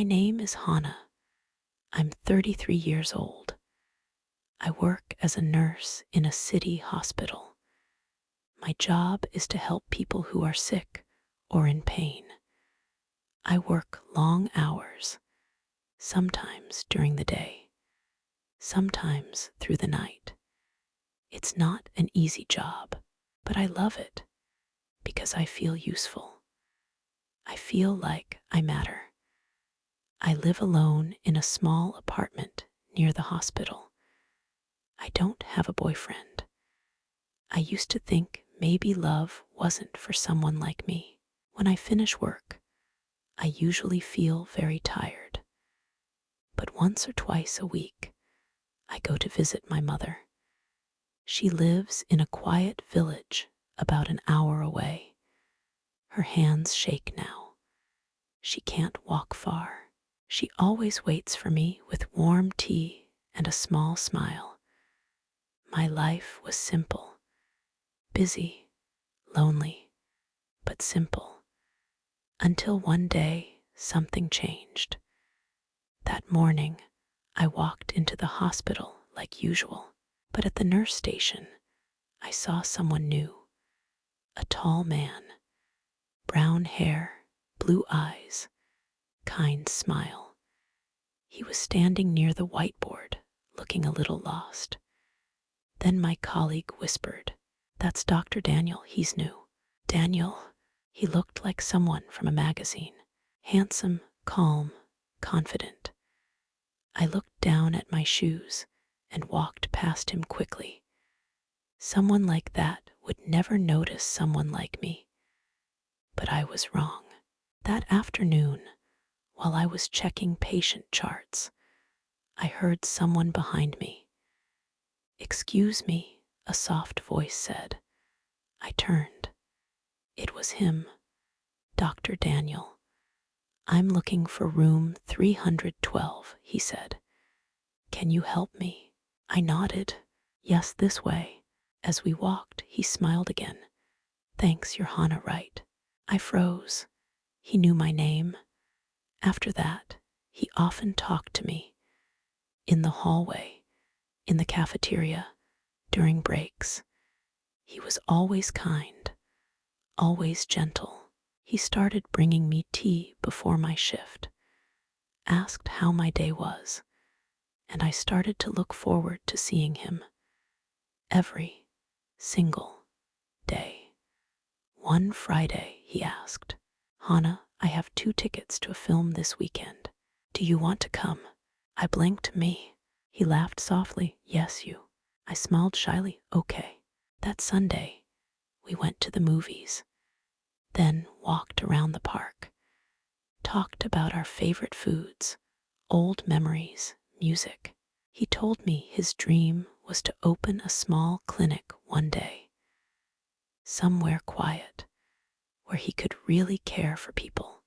My name is Hannah. I'm 33 years old. I work as a nurse in a city hospital. My job is to help people who are sick or in pain. I work long hours, sometimes during the day, sometimes through the night. It's not an easy job, but I love it because I feel useful. I feel like I matter. I live alone in a small apartment near the hospital. I don't have a boyfriend. I used to think maybe love wasn't for someone like me. When I finish work, I usually feel very tired. But once or twice a week, I go to visit my mother. She lives in a quiet village about an hour away. Her hands shake now. She can't walk far. She always waits for me with warm tea and a small smile. My life was simple, busy, lonely, but simple. Until one day, something changed. That morning, I walked into the hospital like usual, but at the nurse station, I saw someone new. A tall man, brown hair, blue eyes, kind smile. He was standing near the whiteboard, looking a little lost. Then my colleague whispered, "That's Dr. Daniel, he's new." Daniel, he looked like someone from a magazine. Handsome, calm, confident. I looked down at my shoes and walked past him quickly. Someone like that would never notice someone like me. But I was wrong. That afternoon, while I was checking patient charts, I heard someone behind me. "Excuse me," a soft voice said. I turned. It was him, Dr. Daniel. "I'm looking for room 312, he said. "Can you help me?" I nodded. "Yes, this way." As we walked, he smiled again. "Thanks, you're Hannah, right?" I froze. He knew my name. After that, he often talked to me. In the hallway, in the cafeteria, during breaks. He was always kind, always gentle. He started bringing me tea before my shift, asked how my day was, and I started to look forward to seeing him. Every single day. One Friday, he asked, "Hannah, I have 2 tickets to a film this weekend. Do you want to come?" I blinked. Me. He laughed softly. "Yes, you." I smiled shyly. "Okay." That Sunday, we went to the movies, then walked around the park, talked about our favorite foods, old memories, music. He told me his dream was to open a small clinic one day, somewhere quiet, where he could really care for people.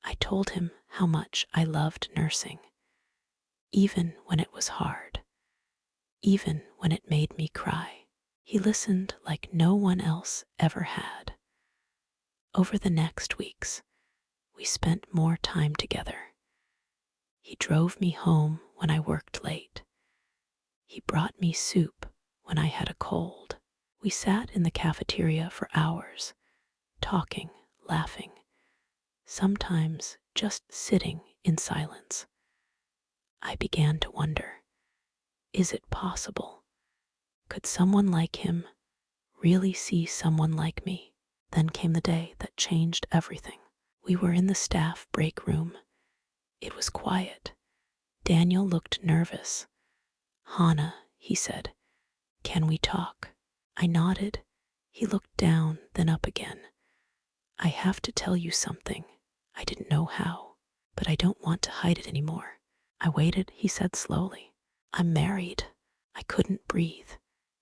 I told him how much I loved nursing, even when it was hard, even when it made me cry. He listened like no one else ever had. Over the next weeks, we spent more time together. He drove me home when I worked late. He brought me soup when I had a cold. We sat in the cafeteria for hours, talking, laughing, sometimes just sitting in silence. I began to wonder, is it possible? Could someone like him really see someone like me? Then came the day that changed everything. We were in the staff break room. It was quiet. Daniel looked nervous. "Hannah," he said, "can we talk?" I nodded. He looked down, then up again. "I have to tell you something." I didn't know how, but I don't want to hide it anymore. I waited. He said slowly, "I'm married." I couldn't breathe.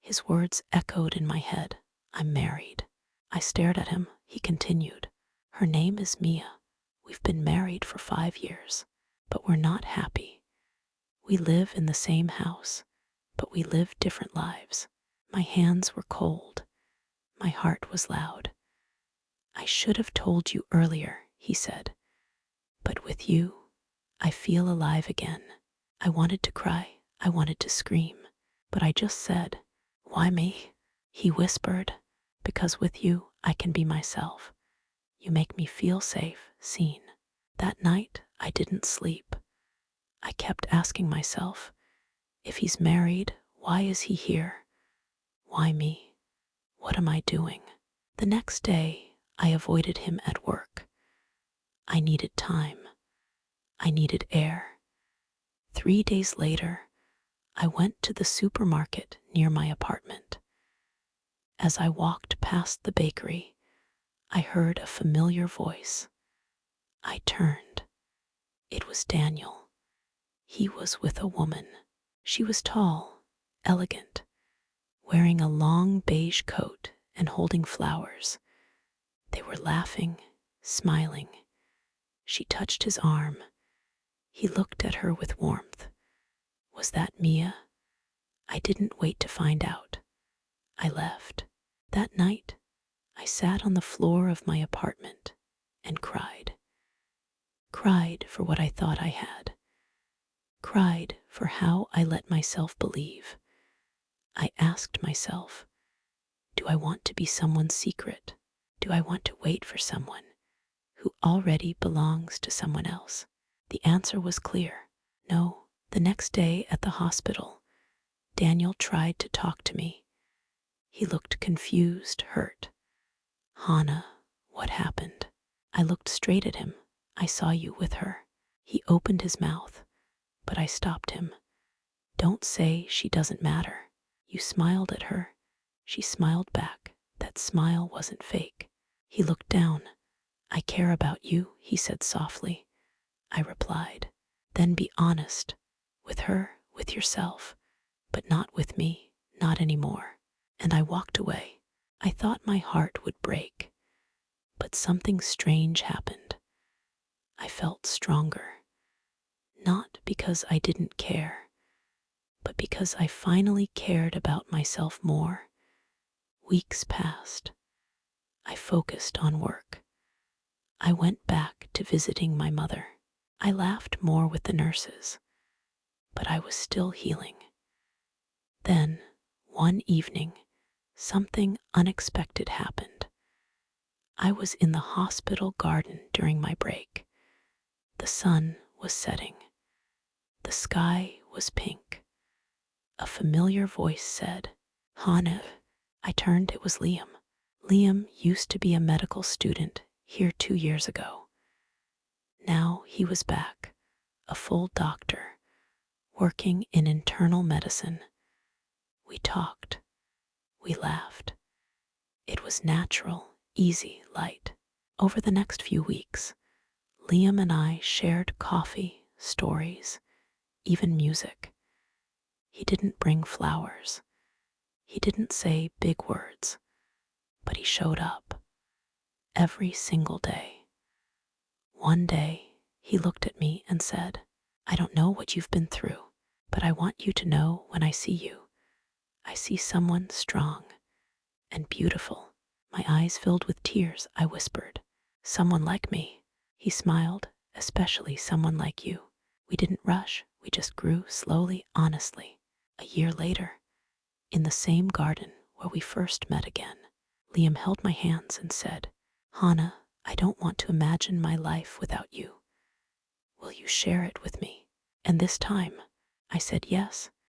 His words echoed in my head. "I'm married." I stared at him. He continued, "Her name is Mia. We've been married for 5 years, but we're not happy. We live in the same house, but we live different lives." My hands were cold. My heart was loud. "I should have told you earlier," he said. But with you, I feel alive again. I wanted to cry. I wanted to scream. But I just said, "Why me?" He whispered, "Because with you, I can be myself. You make me feel safe, seen." That night, I didn't sleep. I kept asking myself, if he's married, why is he here? Why me? What am I doing? The next day, I avoided him at work. I needed time. I needed air. 3 days later, I went to the supermarket near my apartment. As I walked past the bakery, I heard a familiar voice. I turned. It was Daniel. He was with a woman. She was tall, elegant, wearing a long beige coat and holding flowers. They were laughing, smiling. She touched his arm. He looked at her with warmth. Was that Mia? I didn't wait to find out. I left. That night, I sat on the floor of my apartment and cried. Cried for what I thought I had. Cried for how I let myself believe. I asked myself, do I want to be someone's secret? Do I want to wait for someone who already belongs to someone else? The answer was clear. No. The next day at the hospital, Daniel tried to talk to me. He looked confused, hurt. "Hannah, what happened?" I looked straight at him. "I saw you with her." He opened his mouth, but I stopped him. "Don't say she doesn't matter. You smiled at her. She smiled back. That smile wasn't fake." He looked down. "I care about you," he said softly. I replied, "Then be honest. With her, with yourself, but not with me, not anymore." And I walked away. I thought my heart would break. But something strange happened. I felt stronger. Not because I didn't care, but because I finally cared about myself more. Weeks passed. I focused on work. I went back to visiting my mother. I laughed more with the nurses, but I was still healing. Then, one evening, something unexpected happened. I was in the hospital garden during my break. The sun was setting. The sky was pink. A familiar voice said, "Hannah." I turned. It was Liam. Liam used to be a medical student here 2 years ago. Now he was back, a full doctor, working in internal medicine. We talked. We laughed. It was natural, easy, light. Over the next few weeks, Liam and I shared coffee, stories, even music. He didn't bring flowers. He didn't say big words, but he showed up every single day. One day, he looked at me and said, "I don't know what you've been through, but I want you to know when I see you, I see someone strong and beautiful." My eyes filled with tears. I whispered, "Someone like me." He smiled, "Especially someone like you." We didn't rush. We just grew slowly, honestly. A year later, in the same garden where we first met again, Liam held my hands and said, "Hannah, I don't want to imagine my life without you. Will you share it with me?" And this time, I said yes.